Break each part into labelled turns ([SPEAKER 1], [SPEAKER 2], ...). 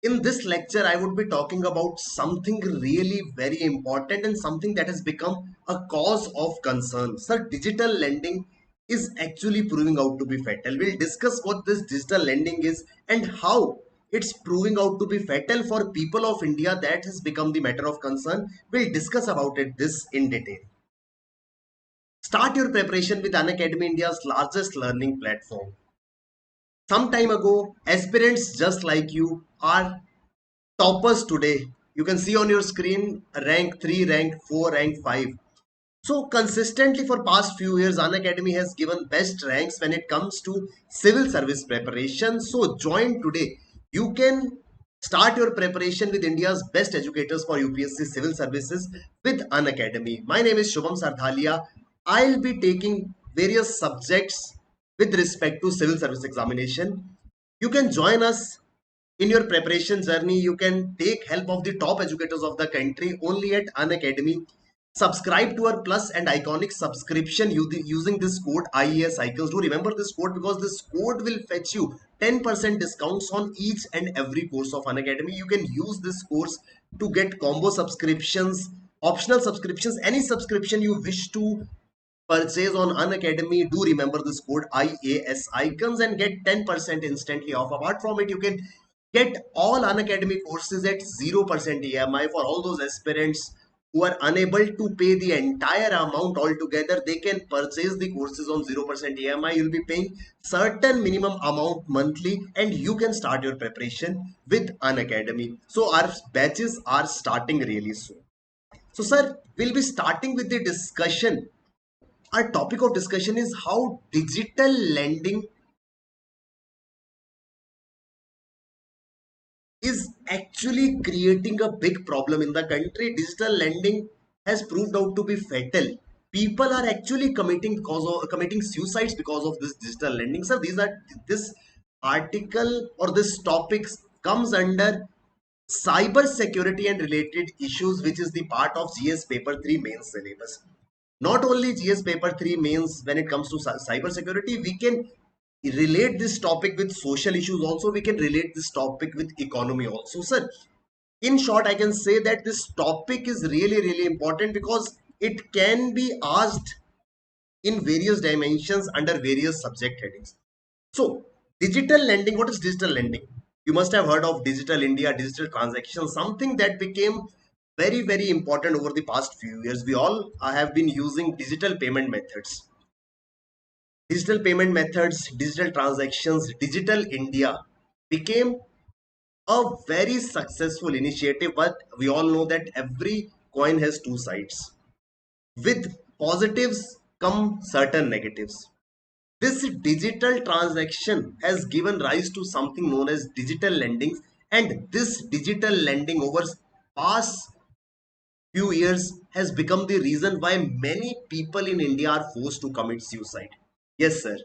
[SPEAKER 1] In this lecture, I would be talking about something really very important and something that has become a cause of concern. Sir, digital lending is actually proving out to be fatal. We'll discuss what this digital lending is and how it's proving out to be fatal for people of India. That has become the matter of concern. We'll discuss about it this in detail. Start your preparation with Unacademy, India's largest learning platform. Some time ago, aspirants just like you are toppers today. You can see on your screen rank 3, rank 4, rank 5. So consistently for past few years, Unacademy has given best ranks when it comes to civil service preparation. So join today. You can start your preparation with India's best educators for UPSC civil services with Unacademy. My name is Shubham Sardhalia. I'll be taking various subjects with respect to civil service examination. You can join us in your preparation journey. You can take help of the top educators of the country only at Unacademy. Subscribe to our plus and iconic subscription using this code IAS Icons. Do remember this code because this code will fetch you 10% discounts on each and every course of Unacademy. You can use this course to get combo subscriptions, optional subscriptions, any subscription you wish to purchase on Unacademy. Do remember this code IAS Icons and get 10% instantly off. Apart from it, you can get all Unacademy courses at 0% EMI for all those aspirants who are unable to pay the entire amount altogether. They can purchase the courses on 0% EMI. You'll be paying certain minimum amount monthly and you can start your preparation with Unacademy. So our batches are starting really soon. So sir, we'll be starting with the discussion. Our topic of discussion is how digital lending is actually creating a big problem in the country. Digital lending has proved out to be fatal. People are actually committing suicides because of this digital lending. So this article or this topics comes under cyber security and related issues, which is the part of GS paper 3 main syllabus. Not only GS paper 3 mains, when it comes to cyber security, we can relate this topic with social issues also. We can relate this topic with economy also. Sir, in short, I can say that this topic is really important because it can be asked in various dimensions under various subject headings. So, digital lending, what is digital lending? You must have heard of digital India, digital transactions, something that became very important over the past few years. We all have been using digital payment methods. Digital payment methods, digital transactions, digital India became a very successful initiative, but we all know that every coin has two sides. With positives come certain negatives. This digital transaction has given rise to something known as digital lending, and this digital lending over past few years has become the reason why many people in India are forced to commit suicide. Yes, sir.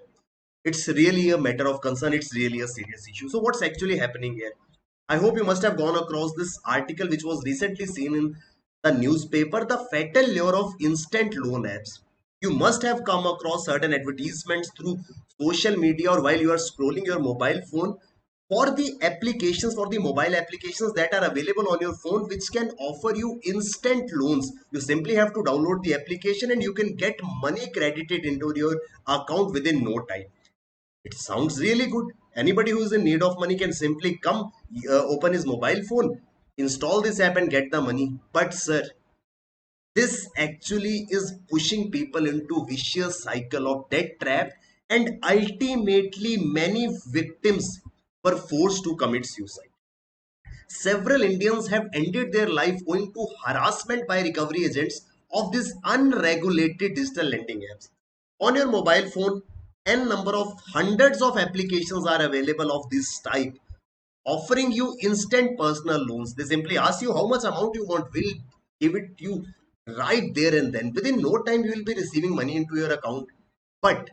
[SPEAKER 1] It's really a matter of concern. It's really a serious issue. So what's actually happening here? I hope you must have gone across this article which was recently seen in the newspaper, the fatal lure of instant loan apps. You must have come across certain advertisements through social media or while you are scrolling your mobile phone for the applications, for the mobile applications that are available on your phone, which can offer you instant loans. You simply have to download the application and you can get money credited into your account within no time. It sounds really good. Anybody who is in need of money can simply come, open his mobile phone, install this app and get the money. But sir, this actually is pushing people into vicious cycle of debt trap, and ultimately many victims were forced to commit suicide. Several Indians have ended their life owing to harassment by recovery agents of these unregulated digital lending apps. On your mobile phone, n number of hundreds of applications are available of this type, offering you instant personal loans. They simply ask you how much amount you want, will give it to you right there and then. Within no time, you will be receiving money into your account. But,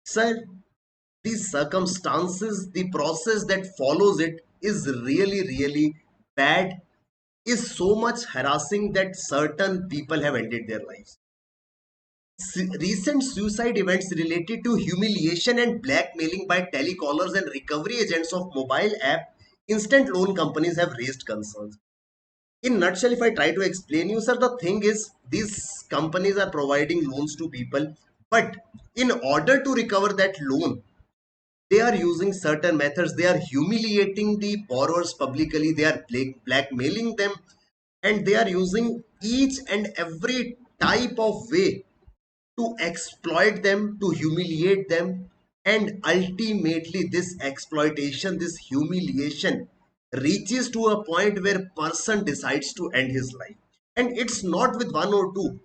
[SPEAKER 1] sir, the circumstances, the process that follows it is really bad, is so much harassing that certain people have ended their lives. Recent suicide events related to humiliation and blackmailing by telecallers and recovery agents of mobile app instant loan companies have raised concerns. In nutshell, if I try to explain you, sir, the thing is these companies are providing loans to people, but in order to recover that loan, they are using certain methods. They are humiliating the borrowers publicly. They are blackmailing them, and they are using each and every type of way to exploit them, to humiliate them, and ultimately this exploitation, this humiliation reaches to a point where person decides to end his life. And it's not with one or two.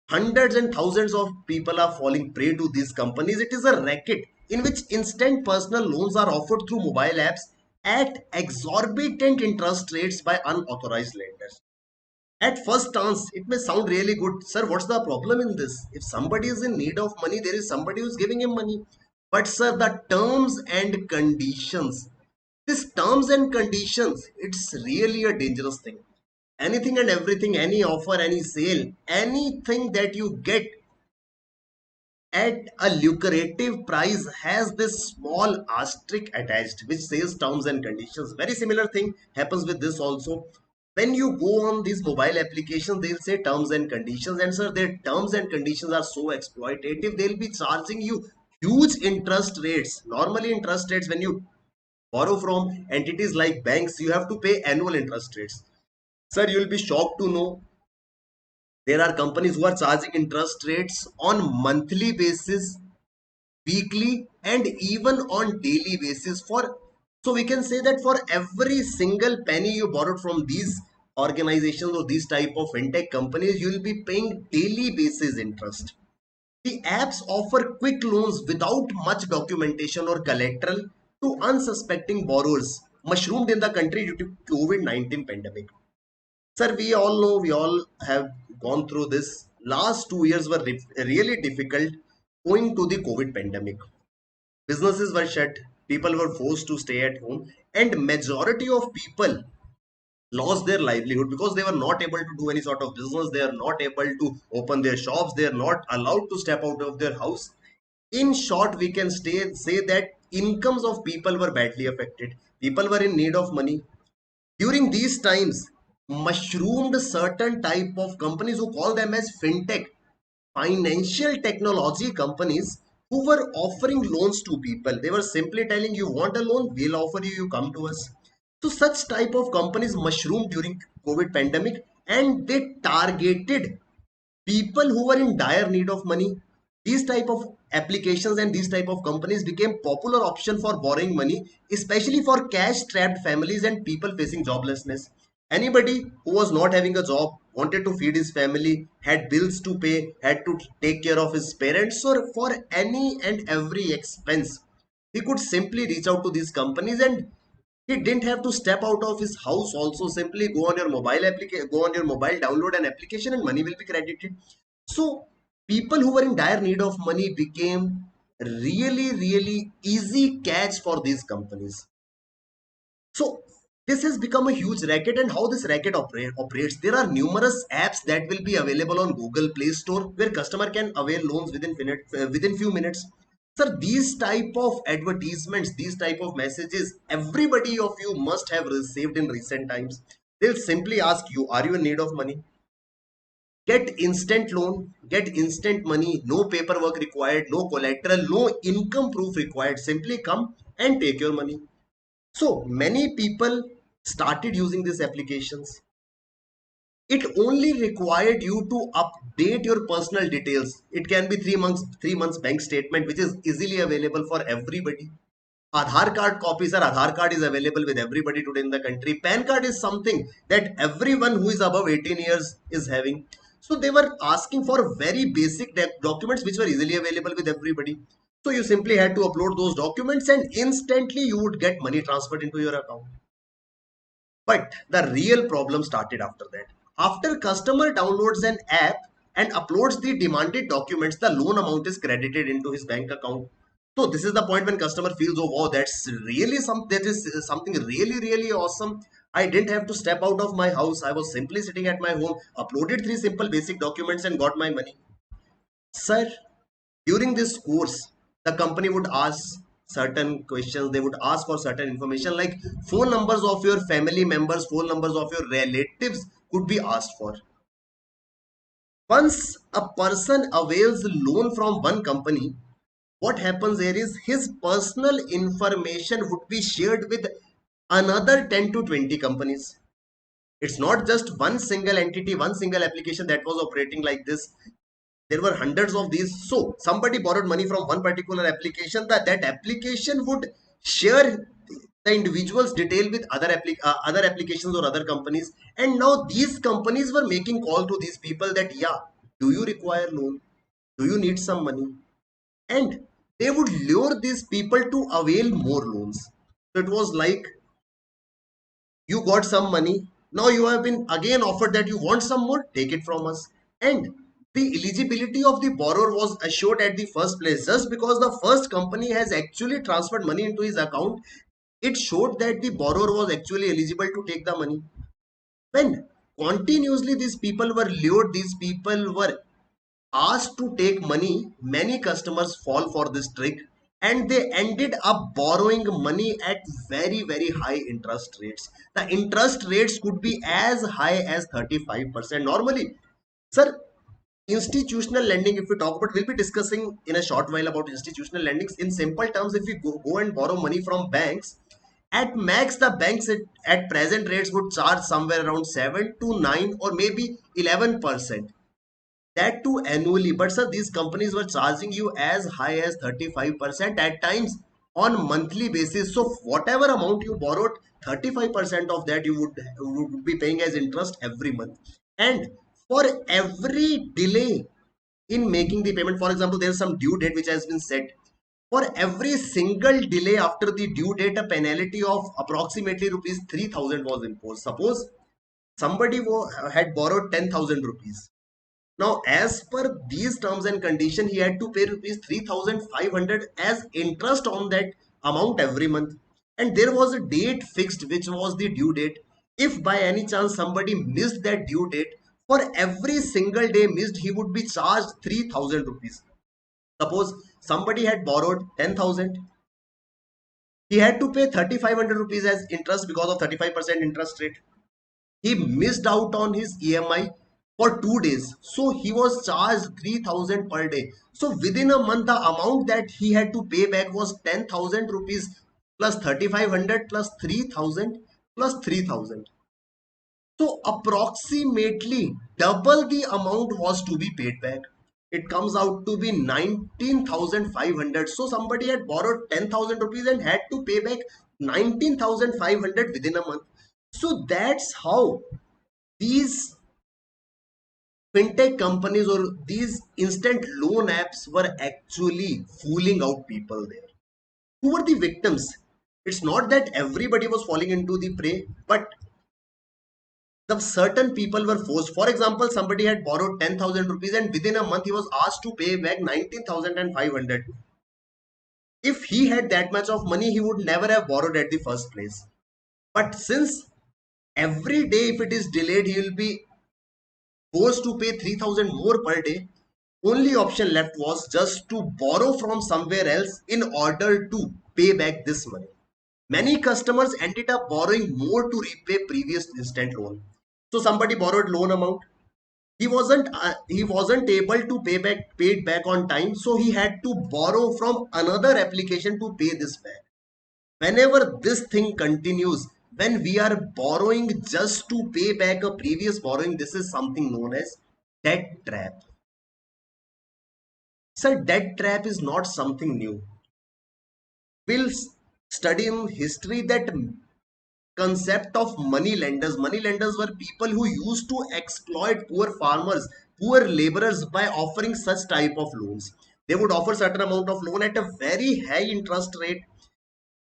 [SPEAKER 1] Hundreds and thousands of people are falling prey to these companies. It is a racket in which instant personal loans are offered through mobile apps at exorbitant interest rates by unauthorized lenders. At first glance, it may sound really good. Sir, what's the problem in this? If somebody is in need of money, there is somebody who's giving him money. But sir, the terms and conditions, these terms and conditions, it's really a dangerous thing. Anything and everything, any offer, any sale, anything that you get at a lucrative price has this small asterisk attached which says terms and conditions. Very similar thing happens with this also. When you go on these mobile applications, they'll say terms and conditions, and sir, their terms and conditions are so exploitative. They'll be charging you huge interest rates. Normally interest rates, when you borrow from entities like banks, you have to pay annual interest rates. Sir, you'll be shocked to know there are companies who are charging interest rates on monthly basis, weekly, and even on daily basis. For so we can say that for every single penny you borrowed from these organizations or these type of fintech companies, you will be paying daily basis interest. The apps offer quick loans without much documentation or collateral to unsuspecting borrowers mushroomed in the country due to COVID-19 pandemic. Sir, we all know, we all have gone through this. Last 2 years were really difficult owing to the COVID pandemic. Businesses were shut, people were forced to stay at home, and majority of people lost their livelihood because they were not able to do any sort of business. They are not able to open their shops. They are not allowed to step out of their house. In short, we can say that incomes of people were badly affected. People were in need of money. During these times, mushroomed certain type of companies who call them as fintech, financial technology companies, who were offering loans to people. They were simply telling you want a loan, we'll offer you, you come to us. So such type of companies mushroomed during COVID pandemic, and they targeted people who were in dire need of money. These type of applications and these type of companies became popular option for borrowing money, especially for cash strapped families and people facing joblessness. Anybody who was not having a job, wanted to feed his family, had bills to pay, had to take care of his parents, or for any and every expense, he could simply reach out to these companies, and he didn't have to step out of his house also. Simply go on your mobile application, go on your mobile, download an application, and money will be credited. So people who were in dire need of money became really easy catch for these companies. So this has become a huge racket. And how this racket operates, there are numerous apps that will be available on Google Play Store where customer can avail loans within few minutes. Sir, these type of advertisements, these type of messages, everybody of you must have received in recent times. They'll simply ask you, are you in need of money? Get instant loan, get instant money, no paperwork required, no collateral, no income proof required. Simply come and take your money. So many people started using these applications. It only required you to update your personal details. It can be 3 months bank statement, which is easily available for everybody. Aadhaar card copies, or Aadhaar card is available with everybody today in the country. PAN card is something that everyone who is above 18 years is having. So they were asking for very basic documents which were easily available with everybody. So you simply had to upload those documents and instantly you would get money transferred into your account. But the real problem started after that. After customer downloads an app and uploads the demanded documents, the loan amount is credited into his bank account. So this is the point when customer feels, oh wow, that is something really awesome. I didn't have to step out of my house. I was simply sitting at my home, uploaded three simple basic documents and got my money. Sir, during this course, the company would ask certain questions, they would ask for certain information like phone numbers of your family members, phone numbers of your relatives could be asked for. Once a person avails loan from one company, what happens here is his personal information would be shared with another 10 to 20 companies. It's not just one single entity, one single application that was operating like this. There were hundreds of these. So somebody borrowed money from one particular application, that application would share the individual's detail with other applications or other companies. And now these companies were making call to these people that, yeah, do you require loan? Do you need some money? And they would lure these people to avail more loans. So it was like, you got some money, now you have been again offered that you want some more, take it from us. And the eligibility of the borrower was assured at the first place. Just because the first company has actually transferred money into his account, it showed that the borrower was actually eligible to take the money. When continuously these people were lured, these people were asked to take money, many customers fall for this trick and they ended up borrowing money at very, very high interest rates. The interest rates could be as high as 35%. Normally, sir, institutional lending, if we talk about, we'll be discussing in a short while about institutional lendings. In simple terms, if we go and borrow money from banks, at max, the banks at present rates would charge somewhere around 7 to 9 or maybe 11%, that too annually. But sir, these companies were charging you as high as 35% at times on monthly basis. So whatever amount you borrowed, 35% of that you would be paying as interest every month. And for every delay in making the payment, for example, there's some due date which has been set. For every single delay after the due date, a penalty of approximately rupees 3,000 was imposed. Suppose somebody had borrowed 10,000 rupees. Now, as per these terms and condition, he had to pay rupees 3,500 as interest on that amount every month. And there was a date fixed, which was the due date. If by any chance somebody missed that due date, for every single day missed, he would be charged 3,000 rupees. Suppose somebody had borrowed 10,000, he had to pay 3,500 rupees as interest because of 35% interest rate. He missed out on his EMI for 2 days. So he was charged 3,000 per day. So within a month, the amount that he had to pay back was 10,000 rupees plus 3,500 plus 3,000 plus 3,000. So approximately double the amount was to be paid back. It comes out to be 19,500. So somebody had borrowed 10,000 rupees and had to pay back 19,500 within a month. So that's how these fintech companies or these instant loan apps were actually fooling out people there. Who were the victims? It's not that everybody was falling into the prey, but the certain people were forced. For example, somebody had borrowed 10,000 rupees and within a month he was asked to pay back 19,500. If he had that much of money, he would never have borrowed at the first place. But since every day if it is delayed, he will be forced to pay 3,000 more per day, only option left was just to borrow from somewhere else in order to pay back this money. Many customers ended up borrowing more to repay previous instant loan. So somebody borrowed loan amount. He wasn't able to pay it back on time, so he had to borrow from another application to pay this back. Whenever this thing continues, when we are borrowing just to pay back a previous borrowing, this is something known as debt trap. Sir, debt trap is not something new. We'll study in history that concept of money lenders. Money lenders were people who used to exploit poor farmers, poor laborers by offering such type of loans. They would offer certain amount of loan at a very high interest rate.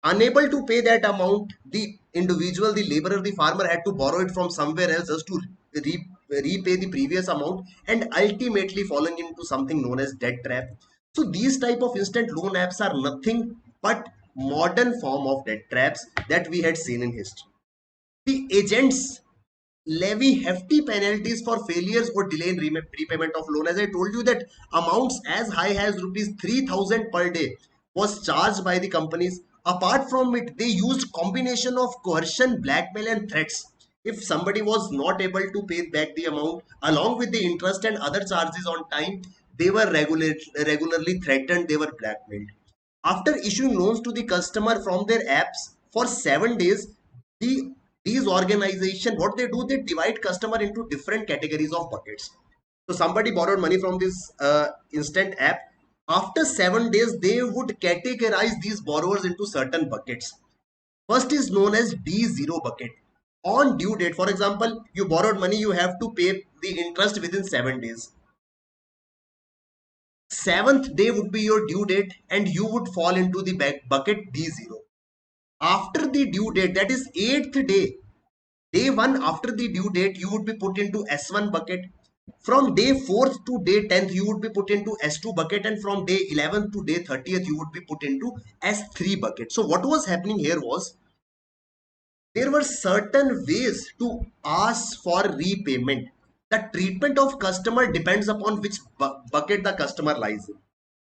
[SPEAKER 1] Unable to pay that amount, the individual, the laborer, the farmer had to borrow it from somewhere else just to repay the previous amount, and ultimately falling into something known as debt trap. So these type of instant loan apps are nothing but modern form of debt traps that we had seen in history. The agents levy hefty penalties for failures or delay in repayment of loan. As I told you, that amounts as high as rupees 3,000 per day was charged by the companies. Apart from it, they used combination of coercion, blackmail, and threats. If somebody was not able to pay back the amount along with the interest and other charges on time, they were regularly threatened, they were blackmailed. After issuing loans to the customer from their apps for 7 days, the these organization, what they do, they divide customer into different categories of buckets. So somebody borrowed money from this instant app. After 7 days, they would categorize these borrowers into certain buckets. First is known as D0 bucket. On due date, for example, you borrowed money, you have to pay the interest within 7 days. Seventh day would be your due date, and you would fall into the bucket D0. After the due date, that is eighth day, day 1 after the due date, you would be put into S1 bucket. From day 4th to day 10th, you would be put into S2 bucket, and from day 11th to day 30th, you would be put into S3 bucket. So what was happening here was, there were certain ways to ask for repayment. The treatment of customer depends upon which bucket the customer lies in.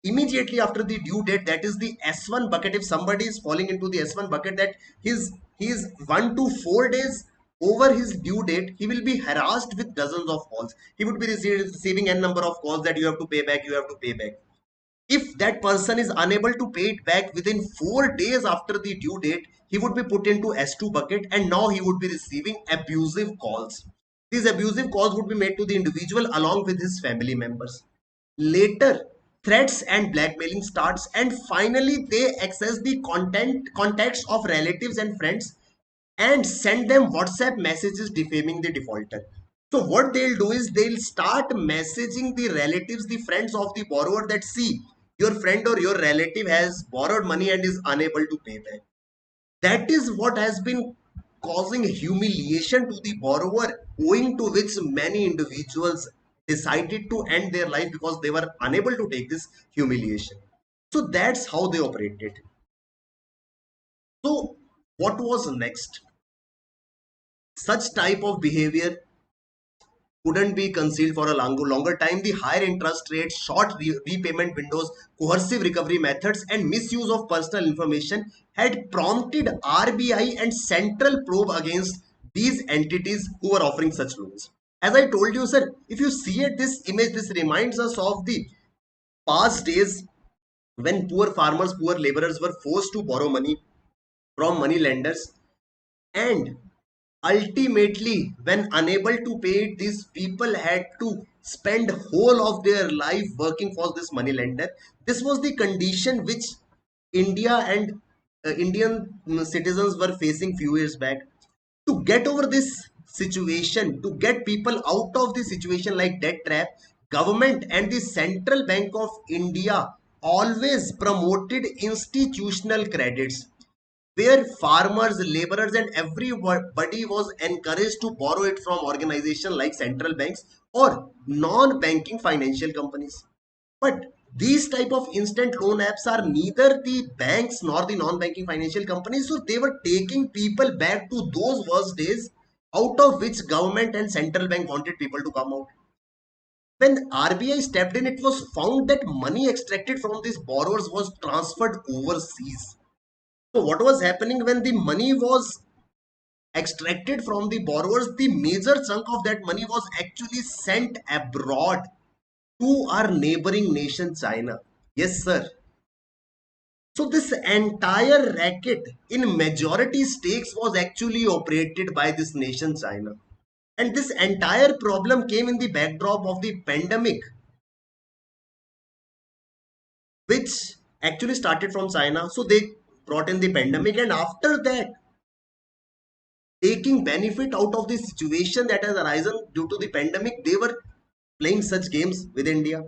[SPEAKER 1] Immediately after the due date, that is the S1 bucket, if somebody is falling into the S1 bucket, that his 1 to 4 days over his due date, he will be harassed with dozens of calls. He would be receiving n number of calls that you have to pay back, you have to pay back. If that person is unable to pay it back within 4 days after the due date, he would be put into S2 bucket, and now he would be receiving abusive calls. These abusive calls would be made to the individual along with his family members. Later, threats and blackmailing starts, and finally they access the contacts of relatives and friends and send them WhatsApp messages defaming the defaulter. So what they'll do is, they'll start messaging the relatives, the friends of the borrower, that see, your friend or your relative has borrowed money and is unable to pay back. That is what has been causing humiliation to the borrower, owing to which many individuals decided to end their life because they were unable to take this humiliation. So that's how they operated. So what was next? Such type of behavior couldn't be concealed for a longer time. The higher interest rates, short repayment windows, coercive recovery methods, and misuse of personal information had prompted RBI and central probe against these entities who were offering such loans. As I told you, sir, if you see at this image, this reminds us of the past days when poor farmers, poor laborers were forced to borrow money from money lenders, and ultimately when unable to pay it, these people had to spend whole of their life working for this money lender. This was the condition which India and Indian citizens were facing few years back. To get over this situation, to get people out of the situation like debt trap, government and the Central Bank of India always promoted institutional credits, where farmers, laborers, and everybody was encouraged to borrow it from organizations like central banks or non-banking financial companies. But these type of instant loan apps are neither the banks nor the non-banking financial companies, so they were taking people back to those worst days, out of which government and central bank wanted people to come out. When RBI stepped in, it was found that money extracted from these borrowers was transferred overseas. So what was happening when the money was extracted from the borrowers? The major chunk of that money was actually sent abroad to our neighboring nation, China. Yes, sir. So this entire racket in majority stakes was actually operated by this nation, China. And this entire problem came in the backdrop of the pandemic, which actually started from China. So they brought in the pandemic, and after that, taking benefit out of the situation that has arisen due to the pandemic, they were playing such games with India.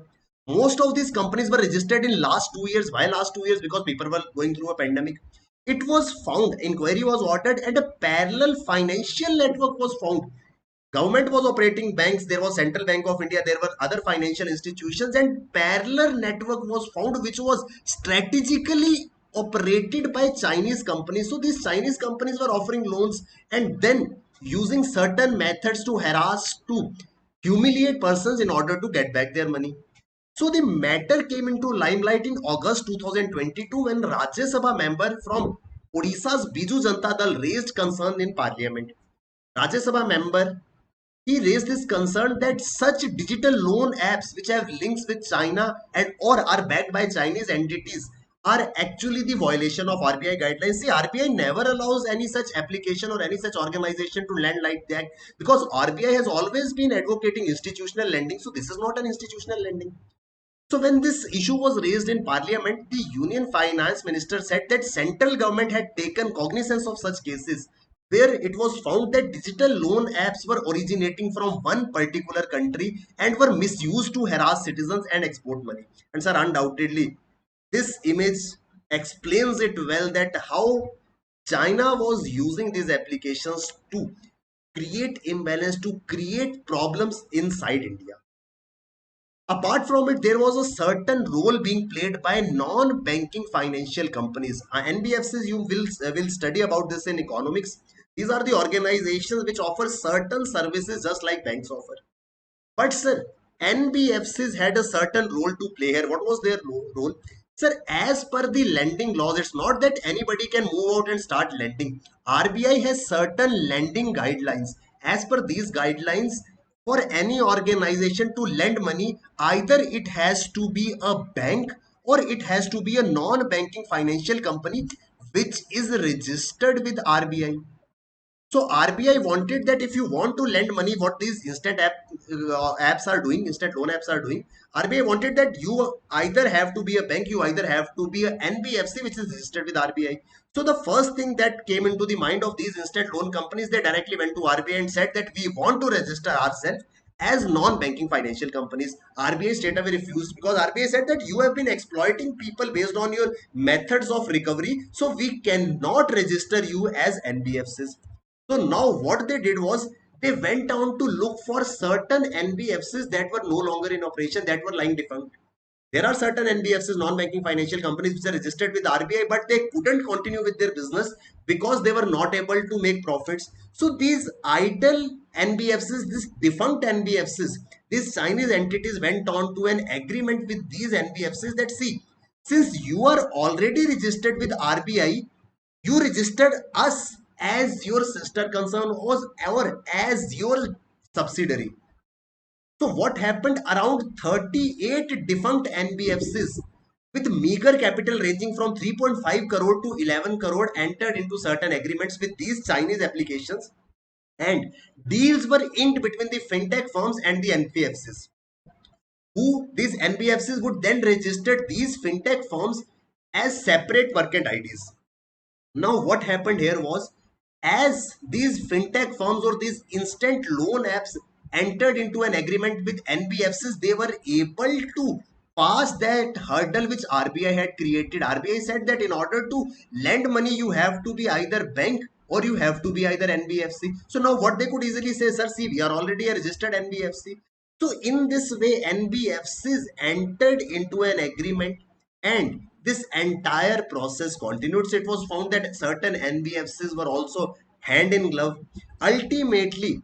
[SPEAKER 1] Most of these companies were registered in last 2 years. Why last 2 years? Because people were going through a pandemic. It was found, inquiry was ordered, and a parallel financial network was found. Government was operating banks, there was Central Bank of India, there were other financial institutions, and parallel network was found which was strategically operated by Chinese companies. So these Chinese companies were offering loans and then using certain methods to harass, to humiliate persons in order to get back their money. So the matter came into limelight in August 2022 when Rajya Sabha member from Odisha's Biju Janata Dal raised concern in parliament. Rajya Sabha member, he raised this concern that such digital loan apps which have links with China and or are backed by Chinese entities are actually the violation of RBI guidelines. See, RBI never allows any such application or any such organization to lend like that, because RBI has always been advocating institutional lending. So this is not an institutional lending. So when this issue was raised in parliament, the Union Finance Minister said that central government had taken cognizance of such cases where it was found that digital loan apps were originating from one particular country and were misused to harass citizens and export money. And sir, undoubtedly, this image explains it well that how China was using these applications to create imbalance, to create problems inside India. Apart from it, there was a certain role being played by non-banking financial companies. NBFCs, you will study about this in economics. These are the organizations which offer certain services just like banks offer. But sir, NBFCs had a certain role to play here. What was their role? Sir, as per the lending laws, it's not that anybody can move out and start lending. RBI has certain lending guidelines. As per these guidelines, for any organization to lend money, either it has to be a bank or it has to be a non-banking financial company which is registered with RBI. So RBI wanted that if you want to lend money, what these apps are doing, instant loan apps are doing, RBI wanted that you either have to be a bank, you either have to be a NBFC which is registered with RBI. So the first thing that came into the mind of these instant loan companies, they directly went to RBI and said that we want to register ourselves as non-banking financial companies. RBI straight away refused because RBI said that you have been exploiting people based on your methods of recovery, so we cannot register you as NBFCs. So now what they did was they went down to look for certain NBFCs that were no longer in operation, that were lying defunct. There are certain NBFCs, non-banking financial companies, which are registered with RBI, but they couldn't continue with their business because they were not able to make profits. So these idle NBFCs, these defunct NBFCs, these Chinese entities went on to an agreement with these NBFCs that see, since you are already registered with RBI, you registered us as your sister concern was or as your subsidiary. So what happened? Around 38 defunct NBFCs with meager capital ranging from 3.5 crore to 11 crore entered into certain agreements with these Chinese applications, and deals were inked between the fintech firms and the NBFCs. Who these NBFCs would then register these fintech firms as separate merchant IDs. Now, what happened here was, as these fintech firms or these instant loan apps entered into an agreement with NBFCs, they were able to pass that hurdle which RBI had created. RBI said that in order to lend money, you have to be either bank or you have to be either NBFC. So now what they could easily say, sir, see, we are already a registered NBFC. So in this way, NBFCs entered into an agreement and this entire process continued. So it was found that certain NBFCs were also hand in glove. Ultimately,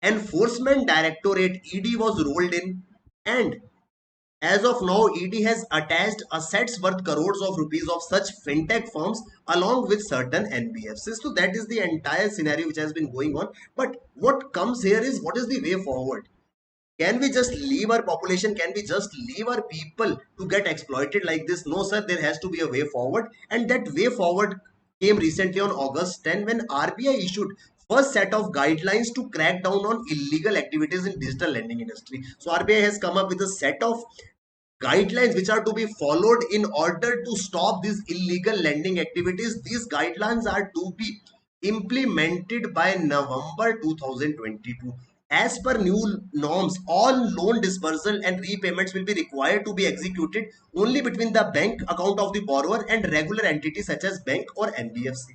[SPEAKER 1] Enforcement Directorate ED was rolled in, and as of now, ED has attached assets worth crores of rupees of such fintech firms along with certain NBFCs. So that is the entire scenario which has been going on. But what comes here is, what is the way forward? Can we just leave our population? Can we just leave our people to get exploited like this? No, sir, there has to be a way forward. And that way forward came recently on August 10 when RBI issued first set of guidelines to crack down on illegal activities in digital lending industry. So RBI has come up with a set of guidelines which are to be followed in order to stop these illegal lending activities. These guidelines are to be implemented by November 2022. As per new norms, all loan dispersal and repayments will be required to be executed only between the bank account of the borrower and regular entities such as bank or NBFC.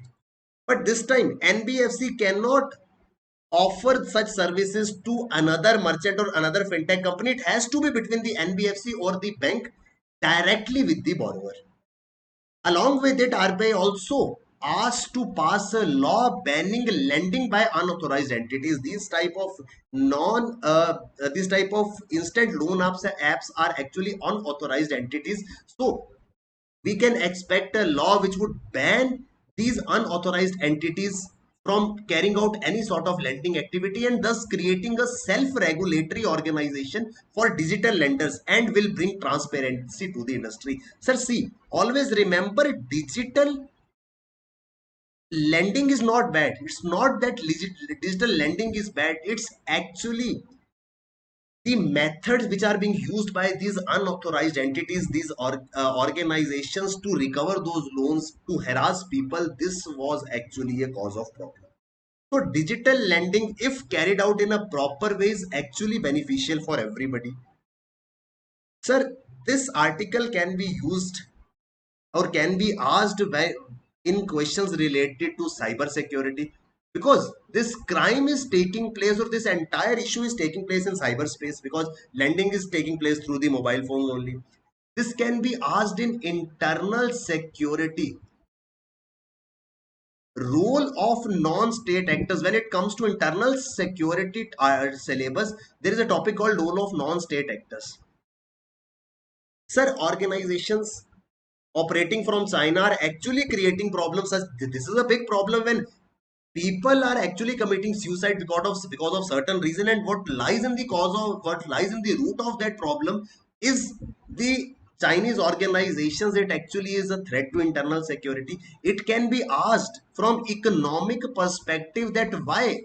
[SPEAKER 1] But this time, NBFC cannot offer such services to another merchant or another fintech company. It has to be between the NBFC or the bank directly with the borrower. Along with it, RBI also asked to pass a law banning lending by unauthorized entities. These type of this type of instant loan apps are actually unauthorized entities. So we can expect a law which would ban these unauthorized entities from carrying out any sort of lending activity, and thus creating a self-regulatory organization for digital lenders, and will bring transparency to the industry. Sir, see, always remember, digital lending is not bad. It's not that digital lending is bad. It's actually the methods which are being used by these unauthorized entities, these organizations, to recover those loans, to harass people. This was actually a cause of problem. So digital lending, if carried out in a proper way, is actually beneficial for everybody. Sir, this article can be used or can be asked by, in questions related to cyber security, because this crime is taking place, or this entire issue is taking place in cyberspace, because lending is taking place through the mobile phones only. This can be asked in internal security. Role of non-state actors when it comes to internal security syllabus, there is a topic called role of non-state actors. Sir, organizations operating from China are actually creating problems. This is a big problem when people are actually committing suicide because of certain reason, and what lies in the root of that problem is the Chinese organizations. It actually is a threat to internal security. It can be asked from economic perspective that why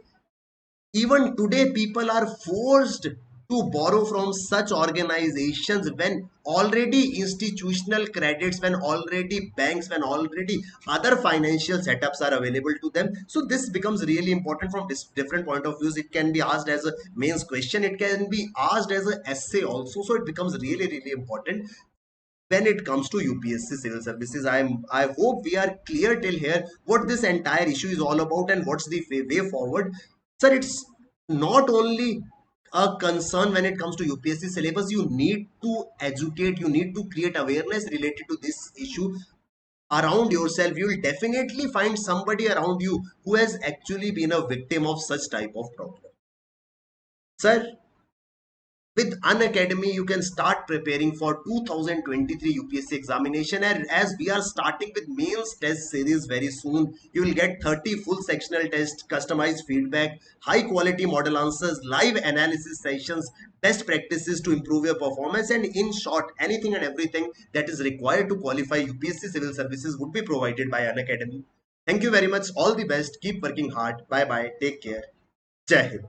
[SPEAKER 1] even today people are forced to borrow from such organizations, when already institutional credits, when already banks, when already other financial setups are available to them. So this becomes really important from this different point of views. It can be asked as a mains question, it can be asked as an essay also. So it becomes really important when it comes to UPSC civil services. I hope we are clear till here what this entire issue is all about and what's the way forward. Sir, it's not only a concern when it comes to UPSC syllabus. You need to educate, you need to create awareness related to this issue around yourself. You will definitely find somebody around you who has actually been a victim of such type of problem. Sir, with Unacademy, you can start preparing for 2023 UPSC examination, and as we are starting with mains test series very soon, you will get 30 full sectional tests, customized feedback, high quality model answers, live analysis sessions, best practices to improve your performance, and in short, anything and everything that is required to qualify UPSC civil services would be provided by Unacademy. Thank you very much. All the best. Keep working hard. Bye bye. Take care. Jai Hind.